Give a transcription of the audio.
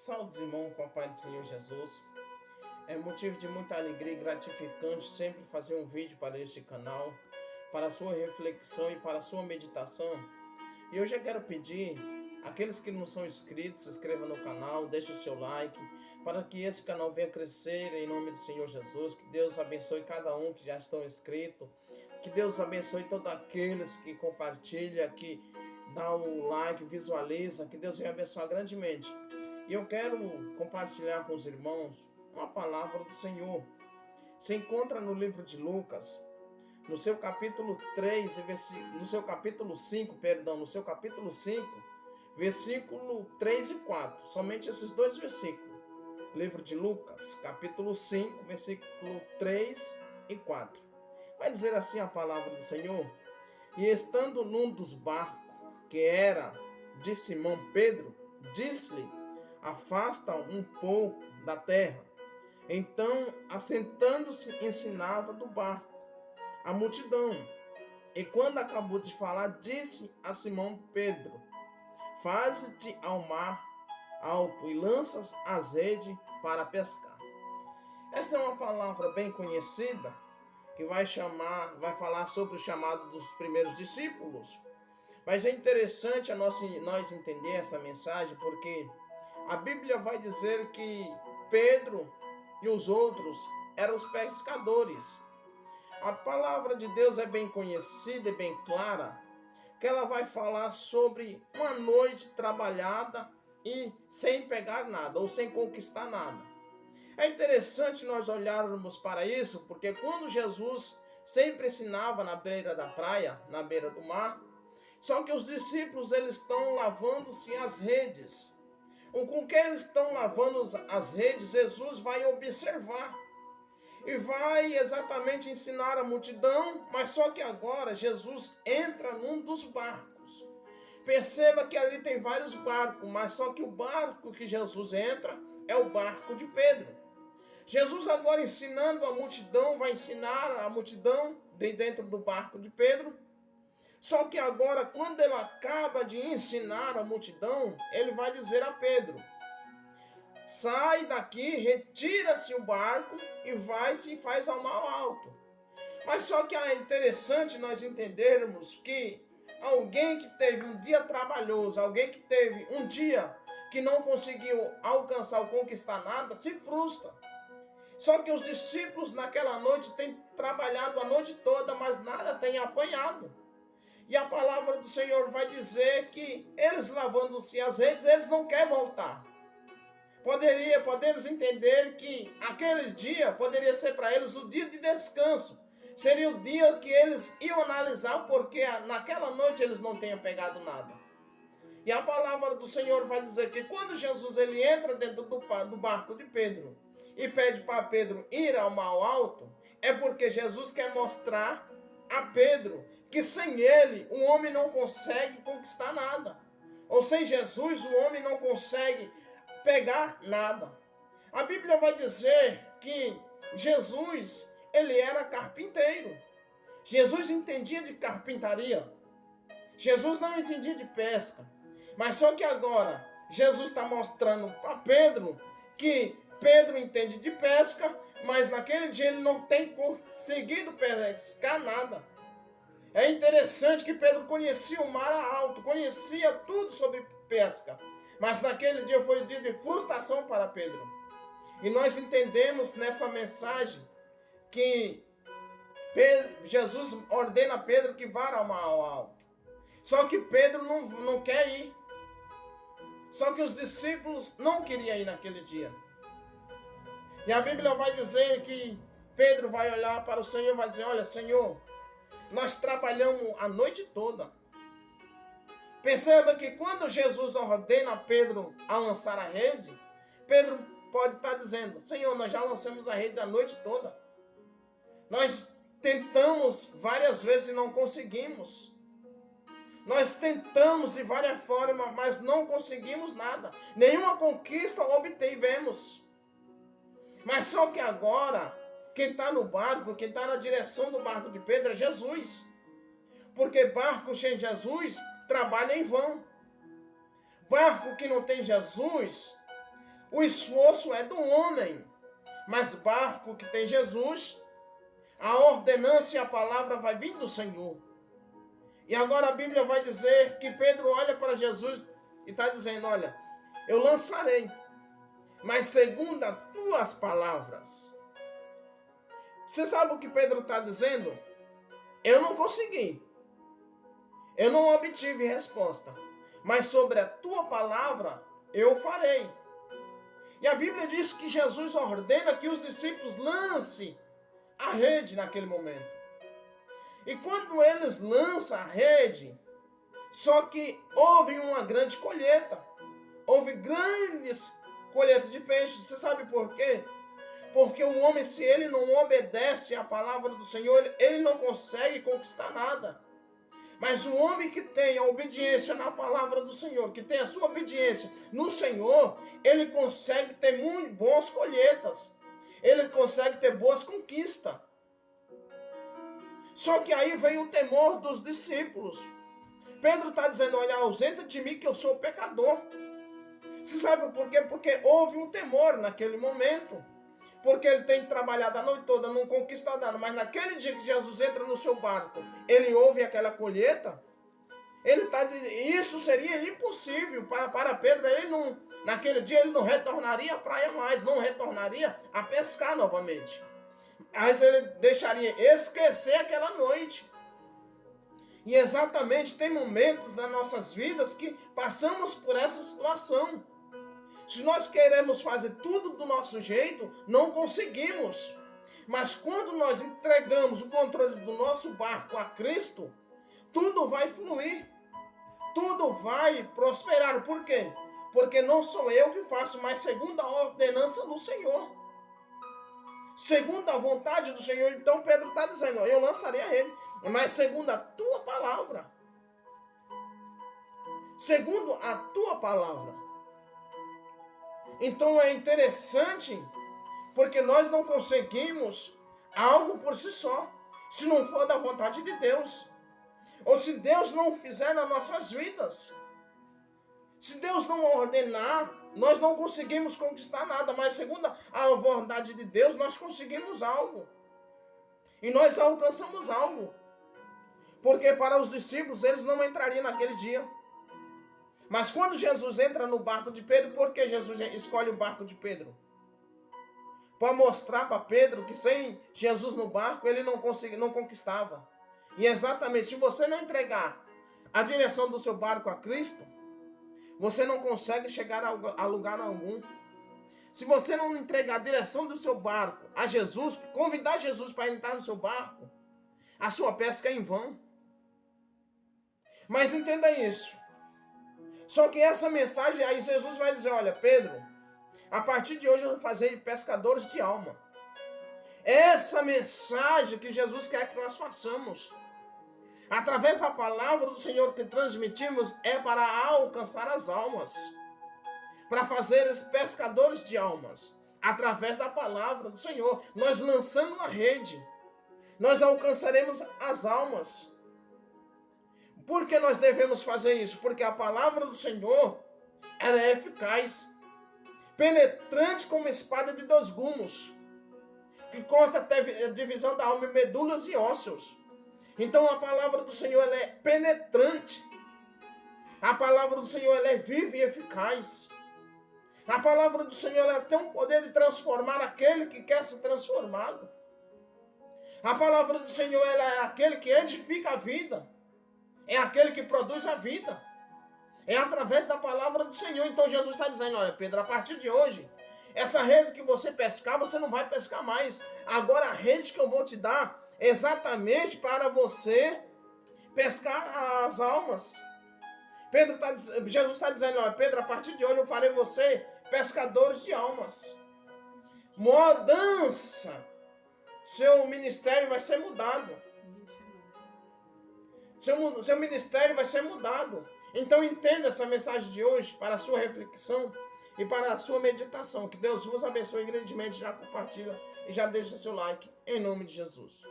Saúde, irmão, com a paz do Senhor Jesus. É motivo de muita alegria e gratificante sempre fazer um vídeo para este canal, para a sua reflexão e para a sua meditação. E eu já quero pedir, aqueles que não são inscritos, se inscreva no canal, deixe o seu like, para que esse canal venha crescer em nome do Senhor Jesus. Que Deus abençoe cada um que já estão inscritos, que Deus abençoe todos aqueles que compartilham, que dá o like, visualiza, que Deus venha abençoar grandemente. E eu quero compartilhar com os irmãos uma palavra do Senhor. Se encontra no livro de Lucas, no seu capítulo 5, versículo 3 e 4. Somente esses dois versículos. Livro de Lucas, capítulo 5, versículo 3 e 4. Vai dizer assim a palavra do Senhor: E estando num dos barcos, que era de Simão Pedro, disse-lhe: Afasta um pouco da terra. Então, assentando-se, ensinava do barco a multidão. E quando acabou de falar, disse a Simão Pedro: Faze-te ao mar alto e lanças as redes para pescar. Essa é uma palavra bem conhecida que vai falar sobre o chamado dos primeiros discípulos. Mas é interessante nós entender essa mensagem, porque a Bíblia vai dizer que Pedro e os outros eram os pescadores. A palavra de Deus é bem conhecida e bem clara, que ela vai falar sobre uma noite trabalhada e sem pegar nada, ou sem conquistar nada. É interessante nós olharmos para isso, porque quando Jesus sempre ensinava na beira da praia, na beira do mar, só que os discípulos eles estão lavando-se as redes. Com que eles estão lavando as redes, Jesus vai observar e vai exatamente ensinar a multidão, mas só que agora Jesus entra num dos barcos. Perceba que ali tem vários barcos, mas só que o barco que Jesus entra é o barco de Pedro. Jesus agora ensinando a multidão, vai ensinar a multidão de dentro do barco de Pedro. Só que agora, quando ele acaba de ensinar a multidão, ele vai dizer a Pedro: sai daqui, retira-se o barco e vai-se e faz ao mar alto. Mas só que é interessante nós entendermos que alguém que teve um dia trabalhoso, alguém que teve um dia que não conseguiu alcançar ou conquistar nada, se frustra. Só que os discípulos naquela noite têm trabalhado a noite toda, mas nada têm apanhado. E a palavra do Senhor vai dizer que eles lavando-se as redes, eles não querem voltar. Podemos entender que aquele dia poderia ser para eles o dia de descanso. Seria o dia que eles iam analisar porque naquela noite eles não tenham pegado nada. E a palavra do Senhor vai dizer que quando Jesus ele entra dentro do barco de Pedro e pede para Pedro ir ao mar alto, é porque Jesus quer mostrar a Pedro que sem ele o homem não consegue conquistar nada. Ou sem Jesus o homem não consegue pegar nada. A Bíblia vai dizer que Jesus, ele era carpinteiro. Jesus entendia de carpintaria. Jesus não entendia de pesca. Mas só que agora Jesus está mostrando para Pedro que Pedro entende de pesca, mas naquele dia ele não tem conseguido pescar nada. É interessante que Pedro conhecia o mar alto, conhecia tudo sobre pesca. Mas naquele dia foi um dia de frustração para Pedro. E nós entendemos nessa mensagem que Jesus ordena a Pedro que vá ao mar alto. Só que Pedro não quer ir. Só que os discípulos não queriam ir naquele dia. E a Bíblia vai dizer que Pedro vai olhar para o Senhor e vai dizer: olha, Senhor, nós trabalhamos a noite toda. Perceba que quando Jesus ordena a Pedro a lançar a rede, Pedro pode estar dizendo: Senhor, nós já lançamos a rede a noite toda. Nós tentamos várias vezes e não conseguimos. Nós tentamos de várias formas, mas não conseguimos nada. Nenhuma conquista obtivemos. Mas só que agora, quem está no barco, quem está na direção do barco de Pedro é Jesus. Porque barco sem Jesus trabalha em vão. Barco que não tem Jesus O esforço é do homem, mas barco que tem Jesus, a ordenança e a palavra vai vir do Senhor. E agora a Bíblia vai dizer que Pedro olha para Jesus e está dizendo, olha, eu lançarei, mas segundo as tuas palavras. Você sabe o que Pedro está dizendo? Eu não consegui. Eu não obtive resposta. Mas sobre a tua palavra, eu farei. E a Bíblia diz que Jesus ordena que os discípulos lancem a rede naquele momento. E quando eles lançam a rede, só que houve uma grande colheita. Houve grandes colheitas de peixes. Você sabe por quê? Porque o homem, se ele não obedece à palavra do Senhor, ele não consegue conquistar nada. Mas o homem que tem a obediência na palavra do Senhor, que tem a sua obediência no Senhor, ele consegue ter muito boas colheitas. Ele consegue ter boas conquistas. Só que aí vem o temor dos discípulos. Pedro está dizendo, olha, ausenta de mim que eu sou pecador. Você sabe por quê? Porque houve um temor naquele momento. Porque ele tem trabalhado a noite toda, não conquistou nada. Mas naquele dia que Jesus entra no seu barco, ele ouve aquela colheita. Isso seria impossível para Pedro. Naquele dia ele não retornaria à praia mais, não retornaria a pescar novamente. Mas ele deixaria esquecer aquela noite. E exatamente tem momentos nas nossas vidas que passamos por essa situação. Se nós queremos fazer tudo do nosso jeito, não conseguimos. Mas quando nós entregamos o controle do nosso barco a Cristo, tudo vai fluir. Tudo vai prosperar. Por quê? Porque não sou eu que faço, mas segundo a ordenança do Senhor. Segundo a vontade do Senhor. Então Pedro está dizendo, eu lançarei a rede, mas segundo a tua palavra. Segundo a tua palavra. Então é interessante, porque nós não conseguimos algo por si só, se não for da vontade de Deus. Ou se Deus não fizer nas nossas vidas. Se Deus não ordenar, nós não conseguimos conquistar nada, mas segundo a vontade de Deus, nós conseguimos algo. E nós alcançamos algo. Porque para os discípulos, eles não entrariam naquele dia. Mas quando Jesus entra no barco de Pedro, por que Jesus escolhe o barco de Pedro? Para mostrar para Pedro que sem Jesus no barco, ele não conquistava. E exatamente, se você não entregar a direção do seu barco a Cristo, você não consegue chegar a lugar algum. Se você não entregar a direção do seu barco a Jesus, convidar Jesus para entrar no seu barco, a sua pesca é em vão. Mas entenda isso. Só que essa mensagem, aí Jesus vai dizer, olha, Pedro, a partir de hoje eu vou fazer pescadores de alma. Essa mensagem que Jesus quer que nós façamos, através da palavra do Senhor que transmitimos, é para alcançar as almas, para fazer pescadores de almas, através da palavra do Senhor. Nós lançando a rede, nós alcançaremos as almas. Por que nós devemos fazer isso? Porque a palavra do Senhor, ela é eficaz, penetrante como espada de 2 gumes, que corta até a divisão da alma, medulas e ossos. Então a palavra do Senhor, ela é penetrante. A palavra do Senhor, ela é viva e eficaz. A palavra do Senhor, ela tem o poder de transformar aquele que quer ser transformado. A palavra do Senhor, ela é aquele que edifica a vida. É aquele que produz a vida. É através da palavra do Senhor. Então Jesus está dizendo, olha Pedro, a partir de hoje, essa rede que você pescar, você não vai pescar mais. Agora a rede que eu vou te dar, é exatamente para você pescar as almas. Jesus está dizendo, olha Pedro, a partir de hoje eu farei você pescadores de almas. Mudança. Seu ministério vai ser mudado. Seu ministério vai ser mudado. Então entenda essa mensagem de hoje para a sua reflexão e para a sua meditação. Que Deus vos abençoe grandemente. Já compartilha e já deixa seu like. Em nome de Jesus.